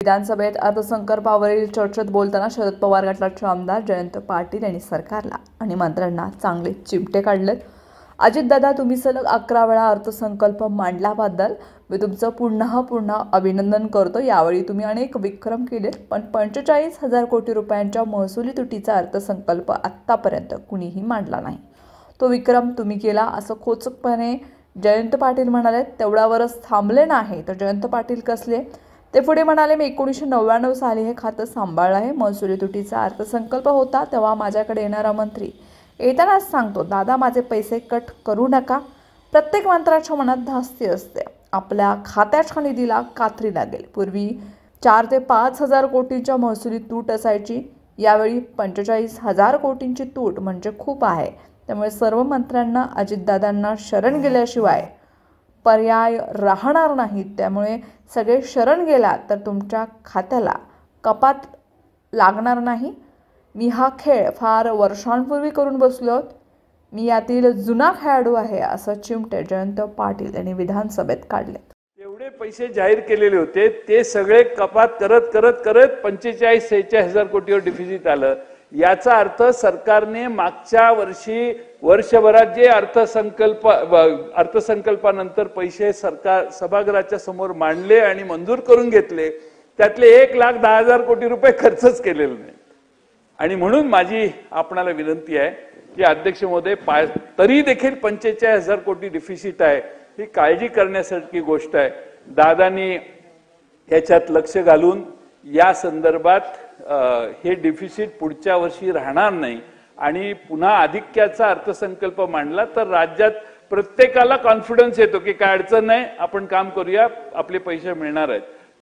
विधानसभेत अर्थसंकल्पावरील चर्चेत बोलताना शरद पवार गटाचे आमदार जयंत पाटील यांनी सरकारला आणि मंत्र्यांना चांगले चिमटे काढलेत। अजितदादा, तुम्ही सलग 11 वेळा अर्थसंकल्प मांडल्याबद्दल मी तुमचं पुन्हा अभिनंदन करतो। यावेळी तुम्ही अनेक विक्रम केलेत, पण 45,000 कोटी रुपयांच्या महसुली तुटीचा अर्थसंकल्प आत्तापर्यंत कुणीही मांडला नाही। तो विक्रम तुम्ही केला असं खोचकपणे जयंत पाटील म्हणाले। तेवढ्यावरच थांबले नाही तर जयंत पाटील कसले ते पुढे म्हणाले, मी 1999 साली हे खातं सांभाळलं आहे। महसुली तुटीचा अर्थसंकल्प होता तेव्हा माझ्याकडे येणारा मंत्री येतानाच सांगतो, दादा माझे पैसे कट करू नका। प्रत्येक मंत्र्याच्या मनात धास्ती असते, आपल्या खात्याच्या निधीला कात्री लागेल। पूर्वी 4 ते 5,000 कोटींच्या महसुली तूट असायची, यावेळी 45,000 कोटींची तूट म्हणजे खूप आहे। त्यामुळे सर्व मंत्र्यांना अजितदादांना शरण गेल्याशिवाय पर्याय राहणार नाही। त्यामुळे सगळे शरण गेला तर तुमच्या खात्याला कपात लागणार नाही। मी हा खेळ फार वर्षांपूर्वी करून बसलो, मी यातील जुना खेळाडू आहे असं चिमटे जयंत पाटील यांनी विधानसभेत काढले। एवढे पैसे जाहीर केलेले होते ते सगळे कपात करत 45-46,000 कोटीवर डिफिसिट आलं। याचा अर्थ सरकारने मागच्या वर्षी वर्षभरात जे अर्थसंकल्पानंतर पैसे सरकार सभागृहाच्या समोर मांडले आणि मंजूर करून घेतले, त्यातले 1,10,000 कोटी रुपये खर्चच केलेले नाही। आणि म्हणून माझी आपणाला विनंती आहे की अध्यक्ष महोदय, तरी देखील 45,000 कोटी डिफिसिट आहे, ही काळजी करण्यासारखी गोष्ट आहे। दादांनी याच्यात लक्ष घालून या संदर्भात हे डिफिसिट पुढच्या वर्षी राहणार नाही आणि पुन्हा अधिक्याचा अर्थसंकल्प मांडला तर राज्यात प्रत्येकाला कॉन्फिडन्स येतो की काय अडचण नाही, आपण काम करूया, आपले पैसे मिळणार आहेत।